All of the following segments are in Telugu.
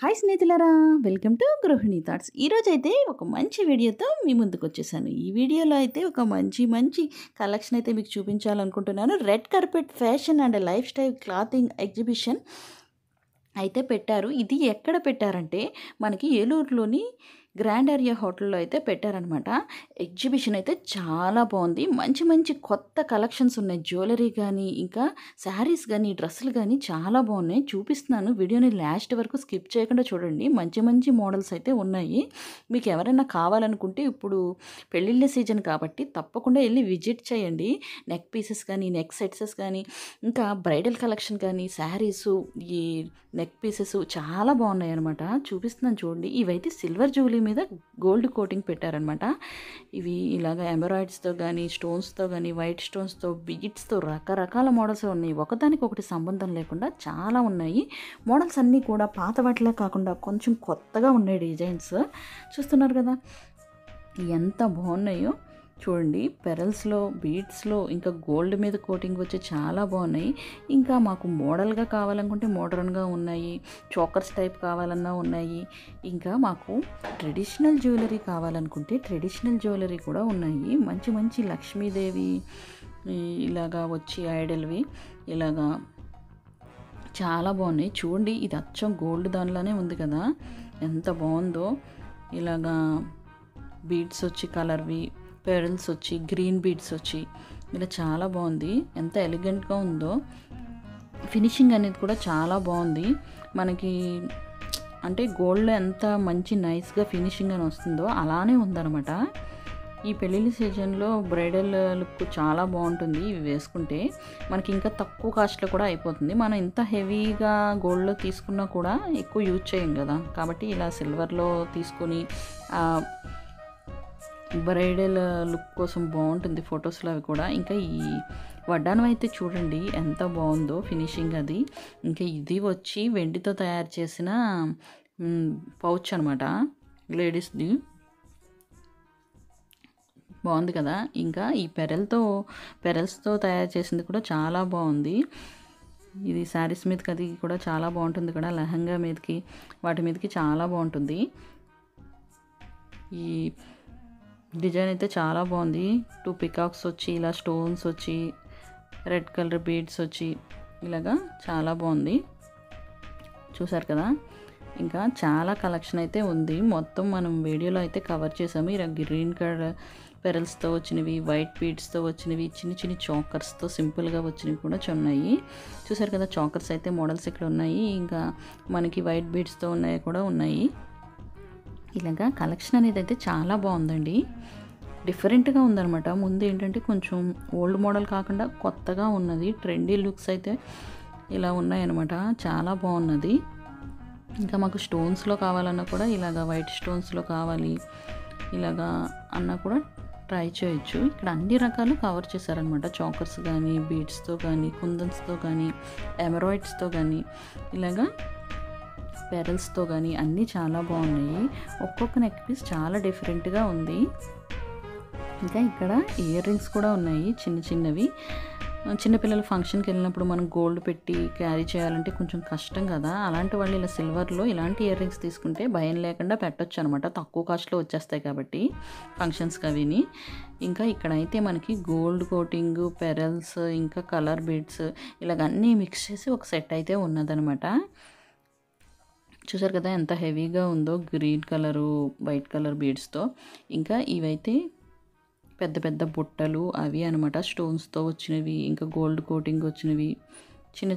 హాయ్ స్నేహితులారా, వెల్కమ్ టు గృహిణి థాట్స్. ఈరోజైతే ఒక మంచి వీడియోతో మీ ముందుకు వచ్చేసాను. ఈ వీడియోలో అయితే ఒక మంచి కలెక్షన్ అయితే మీకు చూపించాలనుకుంటున్నాను. Red carpet fashion and life style clothing exhibition అయితే పెట్టారు. ఇది ఎక్కడ పెట్టారంటే మనకి ఏలూరులోని గ్రాండ్ ఏరియా హోటల్లో అయితే పెట్టారనమాట. ఎగ్జిబిషన్ అయితే చాలా బాగుంది. మంచి కొత్త కలెక్షన్స్ ఉన్నాయి. జ్యువెలరీ కానీ, ఇంకా శారీస్ కానీ, డ్రెస్సులు కానీ చాలా బాగున్నాయి. చూపిస్తున్నాను, వీడియోని లాస్ట్ వరకు స్కిప్ చేయకుండా చూడండి. మంచి మోడల్స్ అయితే ఉన్నాయి. మీకు ఎవరైనా కావాలనుకుంటే ఇప్పుడు పెళ్ళిళ్ళ సీజన్ కాబట్టి తప్పకుండా వెళ్ళి విజిట్ చేయండి. నెక్ పీసెస్ కానీ, నెక్ సెట్సెస్ కానీ, ఇంకా బ్రైడల్ కలెక్షన్ కానీ, శారీసు, ఈ నెక్ పీసెస్ చాలా బాగున్నాయి అనమాట. చూపిస్తున్నాను చూడండి. ఇవైతే సిల్వర్ జూలీ మీద గోల్డ్ కోటింగ్ పెట్టారనమాట. ఇవి ఇలాగ ఎంబ్రాయిడ్స్తో కానీ, స్టోన్స్తో కానీ, వైట్ స్టోన్స్తో, బీడ్స్తో రకరకాల మోడల్స్ ఉన్నాయి. ఒకదానికి ఒకటి సంబంధం లేకుండా చాలా ఉన్నాయి. మోడల్స్ అన్నీ కూడా పాత వాటిలా కాకుండా కొంచెం కొత్తగా ఉన్నాయి. డిజైన్స్ చూస్తున్నారు కదా ఎంత బాగున్నాయో చూడండి. పెరల్స్లో, బీడ్స్లో, ఇంకా గోల్డ్ మీద కోటింగ్ వచ్చి చాలా బాగున్నాయి. ఇంకా మాకు మోడల్గా కావాలనుకుంటే మోడర్న్గా ఉన్నాయి. చోకర్స్ టైప్ కావాలన్నా ఉన్నాయి. ఇంకా మాకు ట్రెడిషనల్ జ్యువెలరీ కావాలనుకుంటే ట్రెడిషనల్ జ్యువెలరీ కూడా ఉన్నాయి. మంచి లక్ష్మీదేవి ఇలాగా వచ్చి ఐడల్వి ఇలాగా చాలా బాగున్నాయి. చూడండి, ఇది అచ్చం గోల్డ్ దానిలానే ఉంది కదా, ఎంత బాగుందో. ఇలాగా బీడ్స్ వచ్చి కలర్వి, పెరల్స్ వచ్చి, గ్రీన్ బీడ్స్ వచ్చి ఇలా చాలా బాగుంది. ఎంత ఎలిగెంట్గా ఉందో. ఫినిషింగ్ అనేది కూడా చాలా బాగుంది. మనకి అంటే గోల్డ్లో ఎంత మంచి నైస్గా ఫినిషింగ్ అని వస్తుందో అలానే ఉందన్నమాట. ఈ పెళ్ళిళ్ళ సీజన్లో బ్రైడల్ లుక్ చాలా బాగుంటుంది. ఇవి వేసుకుంటే మనకి ఇంకా తక్కువ కాస్ట్లో కూడా అయిపోతుంది. మనం ఇంత హెవీగా గోల్డ్లో తీసుకున్నా కూడా ఎక్కువ యూజ్ చేయం కదా, కాబట్టి ఇలా సిల్వర్లో తీసుకొని బ్రైడల్ లుక్ కోసం బాగుంటుంది ఫొటోస్లో అవి కూడా. ఇంకా ఈ వడ్డానం అయితే చూడండి ఎంత బాగుందో ఫినిషింగ్ అది. ఇంకా ఇది వచ్చి వెండితో తయారు చేసిన పౌచ్ అనమాట, లేడీస్ది. బాగుంది కదా. ఇంకా ఈ పెరల్స్తో తయారు చేసింది కూడా చాలా బాగుంది. ఇది శారీస్ మీదకి అది కూడా చాలా బాగుంటుంది కూడా, లెహంగా మీదకి వాటి మీదకి చాలా బాగుంటుంది. ఈ డిజైన్ అయితే చాలా బాగుంది. 2 పికాక్స్ వచ్చి, ఇలా స్టోన్స్ వచ్చి, రెడ్ కలర్ బీడ్స్ వచ్చి ఇలాగా చాలా బాగుంది. చూసారు కదా. ఇంకా చాలా కలెక్షన్ అయితే ఉంది. మొత్తం మనం వీడియోలో అయితే కవర్ చేసాము. ఇలా గ్రీన్ కలర్ పెరల్స్తో వచ్చినవి, వైట్ బీడ్స్తో వచ్చినవి, చిన్న చోకర్స్తో సింపుల్గా వచ్చినవి కూడా ఉన్నాయి. చూసారు కదా, చోకర్స్ అయితే మోడల్స్ ఇక్కడ ఉన్నాయి. ఇంకా మనకి వైట్ బీడ్స్తో ఉన్నాయి కూడా ఉన్నాయి. ఇలాగా కలెక్షన్ అనేది అయితే చాలా బాగుందండి. డిఫరెంట్గా ఉందన్నమాట. ముందు ఏంటంటే కొంచెం ఓల్డ్ మోడల్ కాకుండా కొత్తగా ఉన్నది. ట్రెండీ లుక్స్ అయితే ఇలా ఉన్నాయన్నమాట. చాలా బాగున్నది. ఇంకా మాకు స్టోన్స్లో కావాలన్నా కూడా ఇలాగా వైట్ స్టోన్స్లో కావాలి ఇలాగా అన్నా కూడా ట్రై చేయొచ్చు. ఇక్కడ అన్ని రకాలు కవర్ చేశారనమాట. చోకర్స్ కానీ, బీడ్స్తో కానీ, కుందన్స్తో కానీ, ఎమరాయిడ్స్తో కానీ, ఇలాగా పెరల్స్తో కానీ అన్నీ చాలా బాగున్నాయి. ఒక్కొక్క నెక్ పీస్ చాలా డిఫరెంట్గా ఉంది. ఇంకా ఇక్కడ ఇయర్ రింగ్స్ కూడా ఉన్నాయి, చిన్నవి. చిన్నపిల్లల ఫంక్షన్కి వెళ్ళినప్పుడు మనం గోల్డ్ పెట్టి క్యారీ చేయాలంటే కొంచెం కష్టం కదా, అలాంటి వాళ్ళు ఇలా సిల్వర్లో ఇలాంటి ఇయర్ రింగ్స్ తీసుకుంటే భయం లేకుండా పెట్టొచ్చు అనమాట. తక్కువ కాస్ట్లో వచ్చేస్తాయి కాబట్టి ఫంక్షన్స్కి అవిని. ఇంకా ఇక్కడైతే మనకి గోల్డ్ కోటింగ్, పెరల్స్, ఇంకా కలర్ బీడ్స్ ఇలాగ అన్నీ మిక్స్ చేసి ఒక సెట్ అయితే ఉన్నదనమాట. చూసారు కదా ఎంత హెవీగా ఉందో, గ్రీన్ కలరు, వైట్ కలర్ బీడ్స్తో. ఇంకా ఇవైతే పెద్ద బుట్టలు అవి అనమాట, స్టోన్స్తో వచ్చినవి, ఇంకా గోల్డ్ కోటింగ్ వచ్చినవి,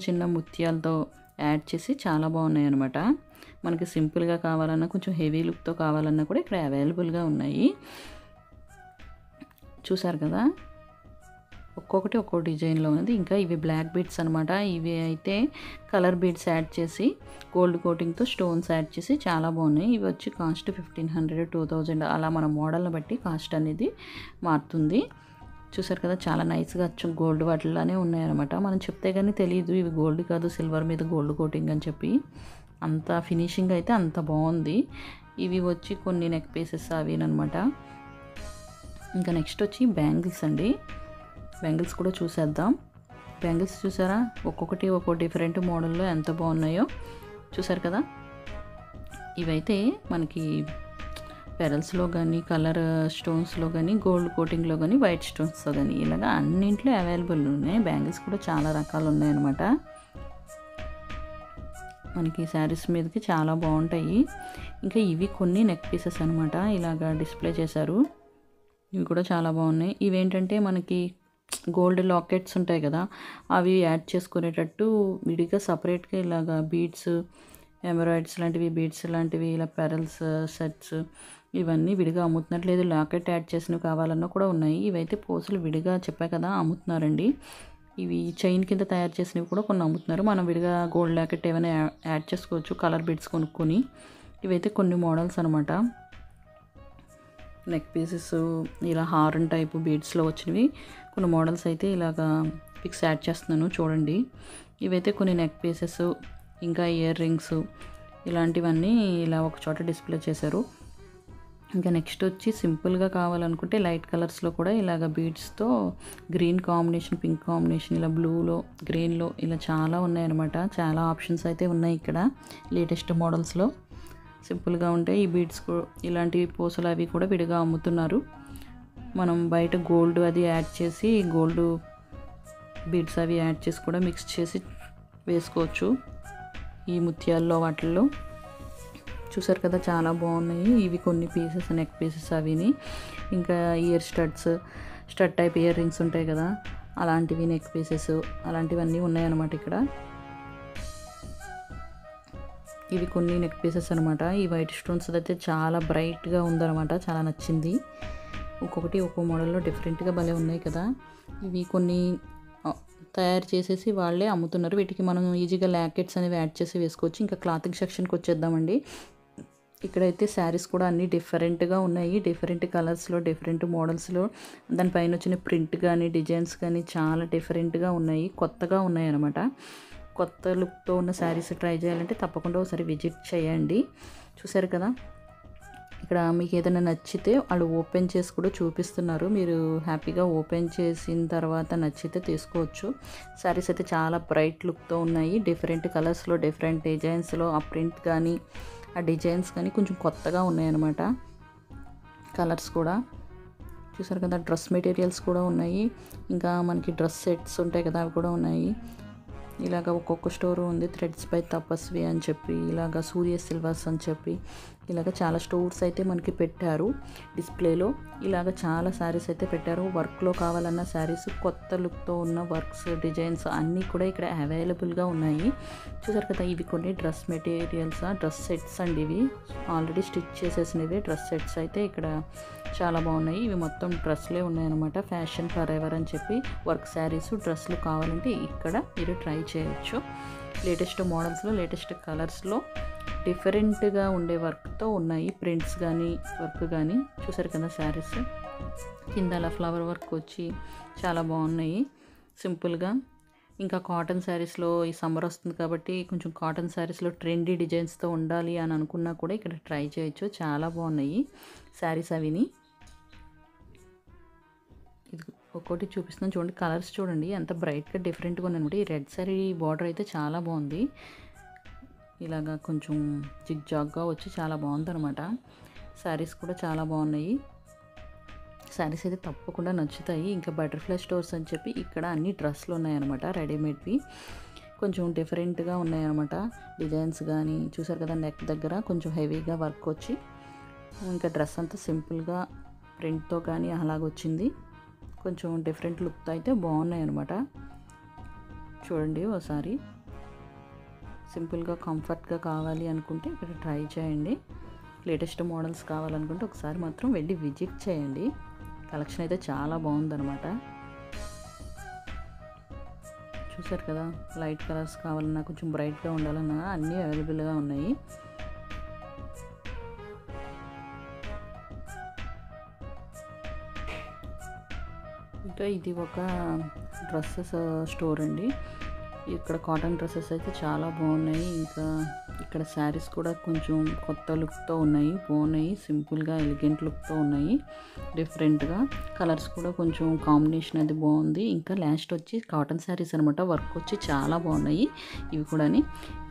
చిన్న ముత్యాలతో యాడ్ చేసి చాలా బాగున్నాయి అనమాట. మనకి సింపుల్గా కావాలన్నా, కొంచెం హెవీ లుక్తో కావాలన్నా కూడా ఇక్కడ అవైలబుల్గా ఉన్నాయి. చూసారు కదా, ఒక్కొక్కటి ఒక్కో డిజైన్లో ఉంది. ఇంకా ఇవి బ్లాక్ బీడ్స్ అనమాట. ఇవి అయితే కలర్ బీడ్స్ యాడ్ చేసి గోల్డ్ కోటింగ్తో స్టోన్స్ యాడ్ చేసి చాలా బాగున్నాయి. ఇవి వచ్చి కాస్ట్ 1500, 2000 అలా మన మోడల్ని బట్టి కాస్ట్ అనేది మారుతుంది. చూసారు కదా, చాలా నైస్గా వచ్చి గోల్డ్ వాటిలానే ఉన్నాయన్నమాట. మనం చెప్తే కానీ తెలియదు ఇవి గోల్డ్ కాదు, సిల్వర్ మీద గోల్డ్ కోటింగ్ అని చెప్పి. అంత ఫినిషింగ్ అయితే అంత బాగుంది. ఇవి వచ్చి కొన్ని నెక్ పీసెస్ అవినమాట. ఇంకా నెక్స్ట్ వచ్చి బ్యాంగిల్స్ అండి. బ్యాంగిల్స్ కూడా చూసేద్దాం. బ్యాంగిల్స్ చూసారా, ఒక్కొక్కటి ఒక్కో డిఫరెంట్ మోడల్లో ఎంత బాగున్నాయో చూసారు కదా. ఇవైతే మనకి పెరల్స్లో కానీ, కలర్ స్టోన్స్లో కానీ, గోల్డ్ కోటింగ్లో కానీ, వైట్ స్టోన్స్తో కానీ ఇలాగ అన్నింట్లో అవైలబుల్ ఉన్నాయి. బ్యాంగిల్స్ కూడా చాలా రకాలు ఉన్నాయన్నమాట. మనకి శారీస్ మీదకి చాలా బాగుంటాయి. ఇంకా ఇవి కొన్ని నెక్ పీసెస్ అనమాట, ఇలాగ డిస్ప్లే చేశారు. ఇవి కూడా చాలా బాగున్నాయి. ఇవేంటంటే మనకి గోల్డ్ లాకెట్స్ ఉంటాయి కదా, అవి యాడ్ చేసుకునేటట్టు విడిగా సపరేట్గా ఇలాగ బీడ్స్, ఎమరాయిడ్స్ లాంటివి, బీడ్స్ లాంటివి, ఇలా పెరల్స్ సెట్స్ ఇవన్నీ విడిగా అమ్ముతున్నారు. లేదు లాకెట్ యాడ్ చేసినవి కావాలన్నా కూడా ఉన్నాయి. ఇవైతే పోసులు విడిగా చెప్పా కదా అమ్ముతున్నారండి. ఇవి చైన్ కింద తయారు చేసినవి కూడా కొన్ని అమ్ముతున్నారు. మనం విడిగా గోల్డ్ లాకెట్ ఏమైనా యాడ్ చేసుకోవచ్చు కలర్ బీడ్స్ కొనుక్కొని. ఇవైతే కొన్ని మోడల్స్ అనమాట. నెక్ పీసెస్ ఇలా హారన్ టైపు బీడ్స్లో వచ్చినవి కొన్ని మోడల్స్ అయితే ఇలాగా పిక్స్ యాడ్ చేస్తున్నాను చూడండి. ఇవైతే కొన్ని నెక్ పీసెస్, ఇంకా ఇయర్ రింగ్స్ ఇలాంటివన్నీ ఇలా ఒక చోట డిస్ప్లే చేశారు. ఇంకా నెక్స్ట్ వచ్చి సింపుల్గా కావాలనుకుంటే లైట్ కలర్స్లో కూడా ఇలాగ బీడ్స్తో గ్రీన్ కాంబినేషన్, పింక్ కాంబినేషన్, ఇలా బ్లూలో, గ్రీన్లో ఇలా చాలా ఉన్నాయన్నమాట. చాలా ఆప్షన్స్ అయితే ఉన్నాయి ఇక్కడ లేటెస్ట్ మోడల్స్లో. సింపుల్గా ఉంటాయి ఈ బీడ్స్. ఇలాంటి పూసలు అవి కూడా విడిగా అమ్ముతున్నారు. మనం బయట గోల్డ్ అది యాడ్ చేసి, గోల్డ్ బీడ్స్ అవి యాడ్ చేసి కూడా మిక్స్ చేసి వేసుకోవచ్చు ఈ ముత్యాల్లో వాటిల్లో. చూసారు కదా చాలా బాగున్నాయి. ఇవి కొన్ని పీసెస్, నెక్ పీసెస్ అవిని. ఇంకా ear stud type earrings ఉంటాయి కదా, అలాంటివి నెక్ పీసెస్ అలాంటివన్నీ ఉన్నాయన్నమాట ఇక్కడ. ఇవి కొన్ని నెక్ పీసెస్ అనమాట. ఈ వైట్ స్టోన్స్ అయితే చాలా బ్రైట్గా ఉందన్నమాట, చాలా నచ్చింది. ఒక్కొక్కటి ఒక్కో మోడల్లో డిఫరెంట్గా భలే ఉన్నాయి కదా. ఇవి కొన్ని తయారు చేసేసి వాళ్ళే అమ్ముతున్నారు. వీటికి మనం ఈజీగా లాకెట్స్ అనేవి యాడ్ చేసి వేసుకోవచ్చు. ఇంకా క్లాతింగ్ సెక్షన్కి వచ్చేద్దామండి. ఇక్కడైతే శారీస్ కూడా అన్నీ డిఫరెంట్గా ఉన్నాయి. డిఫరెంట్ కలర్స్లో, డిఫరెంట్ మోడల్స్లో. దానిపైన వచ్చిన ప్రింట్ కానీ, డిజైన్స్ కానీ చాలా డిఫరెంట్గా ఉన్నాయి, కొత్తగా ఉన్నాయి అన్నమాట. కొత్త లుక్తో ఉన్న శారీస్ ట్రై చేయాలంటే తప్పకుండా ఒకసారి విజిట్ చేయండి. చూసారు కదా, ఇక్కడ మీకు ఏదైనా నచ్చితే వాళ్ళు ఓపెన్ చేసి కూడా చూపిస్తున్నారు. మీరు హ్యాపీగా ఓపెన్ చేసిన తర్వాత నచ్చితే తీసుకోవచ్చు. శారీస్ అయితే చాలా బ్రైట్ లుక్తో ఉన్నాయి. డిఫరెంట్ కలర్స్లో, డిఫరెంట్ డిజైన్స్లో. ఆ ప్రింట్ కానీ, ఆ డిజైన్స్ కానీ కొంచెం కొత్తగా ఉన్నాయన్నమాట. కలర్స్ కూడా చూసారు కదా. డ్రెస్ మెటీరియల్స్ కూడా ఉన్నాయి. ఇంకా మనకి డ్రెస్ సెట్స్ ఉంటాయి కదా, అవి కూడా ఉన్నాయి. ఇలాగ ఒక్కొక్క స్టోర్ ఉంది. థ్రెడ్స్ బై తపస్వి అని చెప్పి, ఇలాగ సూర్య సిల్వర్స్ అని చెప్పి, ఇలాగ చాలా స్టోర్స్ అయితే మనకి పెట్టారు డిస్ప్లేలో. ఇలాగ చాలా శారీస్ అయితే పెట్టారు. వర్క్లో కావాలన్న శారీస్, కొత్త లుక్తో ఉన్న వర్క్స్, డిజైన్స్ అన్నీ కూడా ఇక్కడ అవైలబుల్గా ఉన్నాయి. చూసారు కదా, ఇవి కొన్ని డ్రెస్ మెటీరియల్స్, డ్రెస్ సెట్స్ అండి. ఇవి ఆల్రెడీ స్టిచ్ చేసేసినవి డ్రెస్ సెట్స్ అయితే ఇక్కడ చాలా బాగున్నాయి. ఇవి మొత్తం డ్రెస్లే ఉన్నాయన్నమాట. ఫ్యాషన్ ఫర్ ఎవర్ అని చెప్పి వర్క్ శారీస్, డ్రెస్లు కావాలంటే ఇక్కడ మీరు ట్రై చేయొచ్చు. లేటెస్ట్ మోడల్స్లో, లేటెస్ట్ కలర్స్లో డిఫరెంట్గా ఉండే వర్క్తో ఉన్నాయి. ప్రింట్స్ కానీ, వర్క్ కానీ. చూసారు కదా శారీస్ కింద అలా ఫ్లవర్ వర్క్ వచ్చి చాలా బాగున్నాయి సింపుల్గా. ఇంకా కాటన్ శారీస్లో ఈ సమ్మర్ వస్తుంది కాబట్టి కొంచెం కాటన్ శారీస్లో ట్రెండీ డిజైన్స్తో ఉండాలి అని అనుకున్నా కూడా ఇక్కడ ట్రై చేయొచ్చు. చాలా బాగున్నాయి శారీస్ అవిని. ఇది ఒక్కోటి చూపిస్తున్నాను చూడండి. కలర్స్ చూడండి ఎంత బ్రైట్గా డిఫరెంట్గా ఉన్నాయన్నమాట. ఈ రెడ్ శారీ బార్డర్ అయితే చాలా బాగుంది. ఇలాగా కొంచెం జిగ్జాగ్గా వచ్చి చాలా బాగుందన్నమాట. శారీస్ కూడా చాలా బాగున్నాయి. శారీస్ అయితే తప్పకుండా నచ్చుతాయి. ఇంకా బటర్ఫ్లై స్టోర్స్ అని చెప్పి ఇక్కడ అన్ని డ్రెస్లు ఉన్నాయన్నమాట, రెడీమేడ్వి. కొంచెం డిఫరెంట్గా ఉన్నాయన్నమాట డిజైన్స్ కానీ. చూసారు కదా, నెక్ దగ్గర కొంచెం హెవీగా వర్క్ వచ్చి, ఇంకా డ్రెస్ అంతా సింపుల్గా ప్రింట్తో కానీ అలాగొచ్చింది. కొంచెం డిఫరెంట్ లుక్తో అయితే బాగున్నాయి అన్నమాట. చూడండి ఒకసారి. సింపుల్గా కంఫర్ట్గా కావాలి అనుకుంటే ఇక్కడ ట్రై చేయండి. లేటెస్ట్ మోడల్స్ కావాలనుకుంటే ఒకసారి మాత్రం వెళ్ళి విజిట్ చేయండి. కలెక్షన్ అయితే చాలా బాగుందన్నమాట. చూసారు కదా, లైట్ కలర్స్ కావాలన్నా, కొంచెం బ్రైట్గా ఉండాలన్నా అన్నీ అవైలబుల్గా ఉన్నాయి. ఇంకా ఇది ఒక డ్రెస్సెస్ స్టోర్ అండి. ఇక్కడ కాటన్ డ్రెస్సెస్ అయితే చాలా బాగున్నాయి. ఇంకా ఇక్కడ శారీస్ కూడా కొంచెం కొత్త లుక్తో ఉన్నాయి, బాగున్నాయి, సింపుల్గా ఎలిగెంట్ లుక్తో ఉన్నాయి, డిఫరెంట్గా. కలర్స్ కూడా కొంచెం కాంబినేషన్ అది బాగుంది. ఇంకా లాస్ట్ వచ్చి కాటన్ శారీస్ అనమాట, వర్క్ వచ్చి చాలా బాగున్నాయి ఇవి కూడా.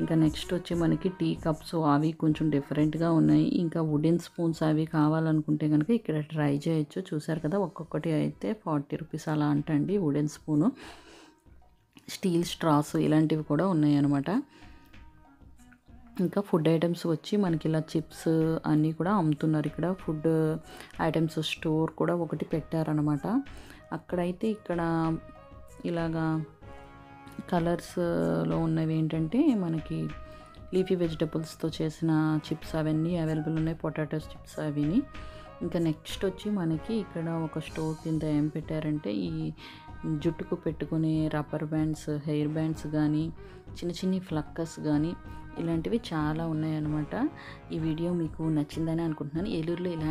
ఇంకా నెక్స్ట్ వచ్చి మనకి టీ కప్స్ అవి కొంచెం డిఫరెంట్గా ఉన్నాయి. ఇంకా వుడెన్ స్పూన్స్ అవి కావాలనుకుంటే కనుక ఇక్కడ ట్రై చేయొచ్చు. చూసారు కదా, ఒక్కొక్కటి అయితే 40 రూపీస్ అలా అంటండి వుడెన్ స్పూను. స్టీల్ స్ట్రాస్ ఇలాంటివి కూడా ఉన్నాయి అన్నమాట. ఇంకా ఫుడ్ ఐటమ్స్ వచ్చి మనకి ఇలా చిప్స్ అన్నీ కూడా అమ్ముతున్నారు. ఇక్కడ ఫుడ్ ఐటమ్స్ స్టోర్ కూడా ఒకటి పెట్టారనమాట. అక్కడైతే ఇక్కడ ఇలాగా కలర్స్లో ఉన్నవి ఏంటంటే మనకి లీఫీ వెజిటబుల్స్తో చేసిన చిప్స్ అవన్నీ అవైలబుల్ ఉన్నాయి, పొటాటోస్ చిప్స్ అవిని. ఇంకా నెక్స్ట్ వచ్చి మనకి ఇక్కడ ఒక స్టోర్ కింద ఏం పెట్టారంటే ఈ జుట్టుకు పెట్టుకునే రబ్బర్ బ్యాండ్స్, హెయిర్ బ్యాండ్స్ కానీ చిన్న చిన్ని ఫ్లక్కర్స్ కానీ ఇలాంటివి చాలా ఉన్నాయన్నమాట. ఈ వీడియో మీకు నచ్చిందని అనుకుంటున్నాను. ఏలూరులో ఇలా